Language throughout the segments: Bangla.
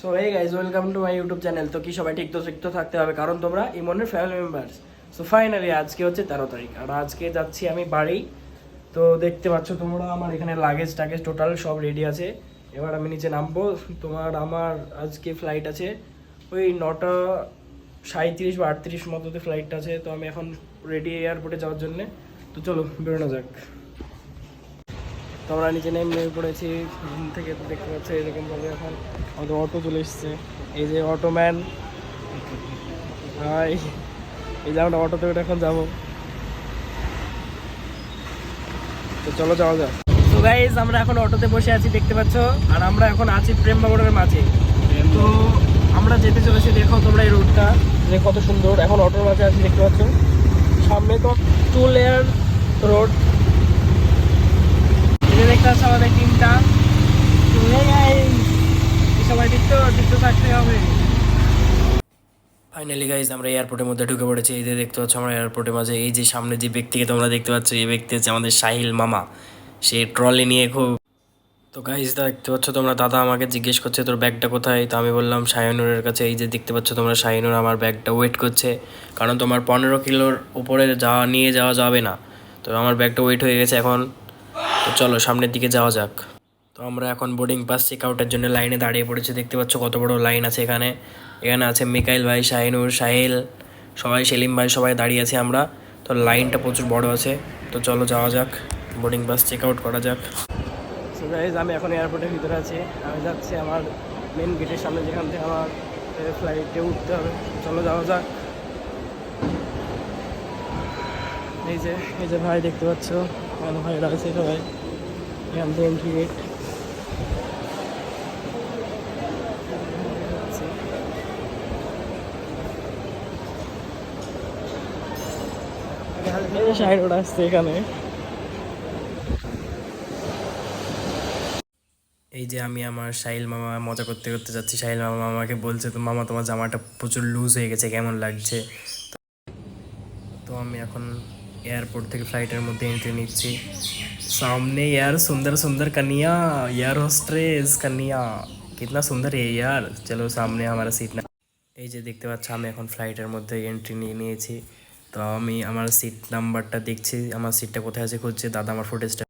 So hey guys, welcome to my YouTube channel. তো কি সবাই ঠিক তো থাকতে হবে, কারণ তোমরা ইমনের ফ্যামিলি মেম্বার্স। সো ফাইনালি আজকে হচ্ছে 13 তারিখ, আর আজকে যাচ্ছি আমি বাড়ি। তো দেখতে পাচ্ছ তোমরা আমার এখানে লাগেজ টাগেজ টোটাল সব রেডি আছে। এবার আমি নিচে নামবো। আমার আজকে ফ্লাইট আছে ওই 9:37 বা 38 মতোতে ফ্লাইটটা আছে। তো আমি এখন রেডি এয়ারপোর্টে যাওয়ার জন্যে। তো চলো বেরোনো যাক। তো আমরা নিচে নেমে পড়েছি ঘুম থেকে। তো দেখতে পাচ্ছি এরকমভাবে এখন আমাদের অটো চলে এসছে। এই যে অটোম্যান, হাই। এই যে আমরা অটোতে এখন যাবো। তো চলো যাওয়া যাক। তো গাইজ আমরা এখন অটোতে বসে আছি দেখতে পাচ্ছ, আর আমরা এখন আছি প্রেমনগরের মাঝে। তো আমরা যেতে চলেছি, দেখো তোমরা এই রোডটা যে কত সুন্দর। এখন অটোর মাঝে আছি দেখতে পাচ্ছ, সামনে তো 2 লেয়ার রোড। দেখতে পাচ্ছ আমাদের টিমটা। সবাই টিকতে থাকতে হবে। ফাইনালি গাইজ আমরা এয়ারপোর্টের মধ্যে ঢুকে পড়েছি। এই যে দেখতে পাচ্ছ আমরা এয়ারপোর্টের মাঝে। এই যে সামনে যে ব্যক্তিকে তোমরা দেখতে পাচ্ছ, এই ব্যক্তি হচ্ছে আমাদের সাহিল মামা। সে ট্রলি নিয়ে খুব। তো গাইজ দেখতে পাচ্ছ তোমরা, দাদা আমাকে জিজ্ঞেস করছে তোর ব্যাগটা কোথায়। তো আমি বললাম শাহিনুরের কাছে। এই যে দেখতে পাচ্ছ তোমরা, শাহিনুর আমার ব্যাগটা ওয়েট করছে, কারণ তোমার 15 কিলোর উপরে নিয়ে যাওয়া যাবে না। তো আমার ব্যাগটা ওয়েট হয়ে গেছে এখন। তো চলো সামনের দিকে যাওয়া যাক। তো আমরা এখন বোর্ডিং পাস চেক আউটের জন্য লাইনে দাঁড়িয়ে পড়েছি। দেখতে পাচ্ছ কত বড় লাইন আছে এখানে। এখানে আছে মিকাইল ভাই, শাহিনুর, সাহিল, সবাই, সেলিম ভাই, সবাই দাঁড়িয়ে আছি আমরা। তো লাইনটা প্রচুর বড় আছে। তো চলো যাওয়া যাক, বোর্ডিং পাস চেক আউট করা যাক। সো গাইজ আমি এখন এয়ারপোর্টের ভিতরে আছি। আমি যাচ্ছি আমার মেন গেটের সামনে, যেখান থেকে আমার ফ্লাইটে উঠতে হবে। চলো যাওয়া যাক। এই যে ভাই দেখতে পাচ্ছ, এখানে ভাইরা আছে সবাই। এখান থেকে এন্ট্রি গেট। শাহিনুর আসছে এখানে। এই যে আমি আমার সাহিল মামা মজা করতে করতে যাচ্ছি। সাহিল মামা আমাকে বলছে, তো মামা তোমার জামাটা প্রচুর লুজ হয়ে গেছে, কেমন লাগছে। তো আমি এখন एयरपोर्ट থেকে ফ্লাইটের মধ্যে এন্ট্রি নিচ্ছি। सामने यार सुंदर सुंदर कन्या, यार होस्टेस कन्या कितना सुंदर है यार। चलो सामने हमारा सीट ना। এই যে দেখতে পাচ্ছ আমি এখন ফ্লাইটের মধ্যে এন্ট্রি নিয়ে নিয়েছি। তো আমি আমার সিট নাম্বারটা দেখছি, আমার সিটটা কোথায় আছে খুঁজছি। দাদা আমার ফুটেজটা।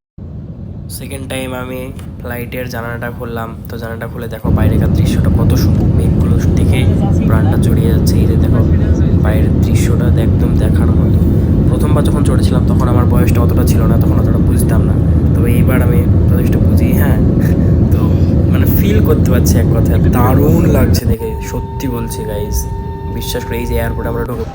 সেকেন্ড টাইম আমি ফ্লাইটের জানালাটা খুললাম। তো জানালাটা খুলে দেখো বাইরেকার দৃশ্যটা কত সুন্দর। মেঘগুলো দেখে প্রাণটা জড়িয়ে যাচ্ছে। এই যে দেখো বাইরের দৃশ্যটা একদম দেখার মতো। প্রথমবার যখন চড়েছিলাম তখন আমার বয়সটা অতটা ছিল না, তখন অতটা বুঝতাম না। তবে এইবার আমি যথেষ্ট বুঝি। হ্যাঁ, তো মানে ফিল করতে পারছি এক কথায়। দারুণ লাগছে দেখে, সত্যি বলছি গাইজ, বিশ্বাস করে। এই যে এয়ারপোর্টে আমরা ঢুকে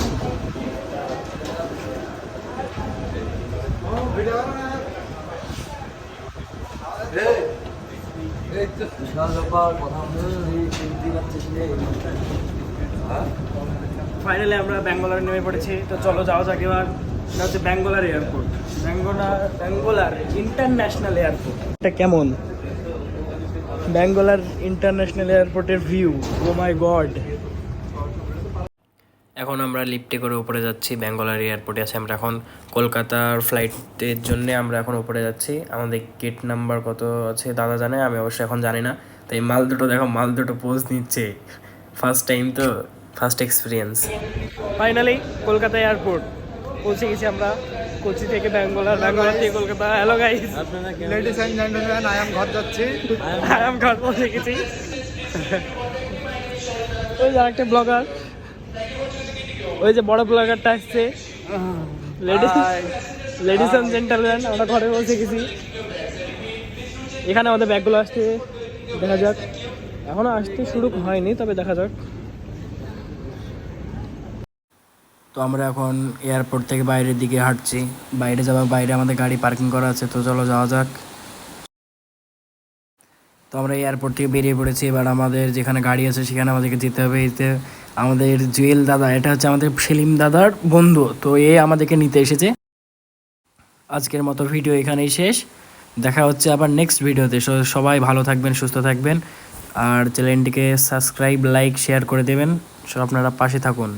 ফাইনালি আমরা ব্যাঙ্গালোরে নেমে পড়েছি। তো চলো যাওয়া যাক এবার। এটা হচ্ছে Bangalore airport, Bangalore international airport. এটা কেমন ব্যাঙ্গালোর ইন্টারন্যাশনাল এয়ারপোর্টের ভিউ, ও মাই গড। এখন আমরা লিফটে করে উপরে যাচ্ছি। ব্যাঙ্গালোর এয়ারপোর্টে আছে। আমরা এখন কলকাতার ফ্লাইটের জন্য আমরা এখন উপরে যাচ্ছি। আমাদের গেট নাম্বার কত আছে দাদা জানে, আমি অবশ্যই এখন জানি না। তাই মাল দুটো দেখো, মাল দুটো পোজ নিচ্ছে। ফার্স্ট টাইম তো, first experience. Finally Kolkata airport পৌঁছে গেছি আমরা। কোচি থেকে ব্যাঙ্গালোর, ব্যাঙ্গালোর থেকে Kolkata. Hello guys, ladies and gentleman, I am ঘর যাচ্ছি। আই এম ঘর পৌঁছে গেছি। ওই যে আরেকটা ব্লগার, ওই যে বড় ব্লগারটা আসছে। লেডিস এন্ড জেন্টলম্যান, আমরা ঘরে পৌঁছে গেছি। এখানে আমাদের ব্যাগগুলো আসছে, দেখা যাক। এখনো আসতে শুরু হয়নি, তবে দেখা যাক। তো আমরা এখন এয়ারপোর্ট থেকে বাইরের দিকে হাঁটছি। বাইরে বাইরে আমাদের গাড়ি পার্কিং করা আছে। তো চলো যাওয়া যাক। তো আমরা এয়ারপোর্ট থেকে বেরিয়ে পড়েছি। এবার আমাদের যেখানে গাড়ি আছে সেখানে আমাদেরকে যেতে হবে। এতে আমাদের জুয়েল দাদা, এটা হচ্ছে আমাদের সেলিম দাদার বন্ধু। তো এ আমাদেরকে নিতে এসেছে। আজকের মতো ভিডিও এখানেই শেষ। দেখা হচ্ছে আবার নেক্সট ভিডিওতে। সবাই ভালো থাকবেন, সুস্থ থাকবেন, আর চ্যানেলটিকে সাবস্ক্রাইব, লাইক, শেয়ার করে দেবেন। আপনারা পাশে থাকুন।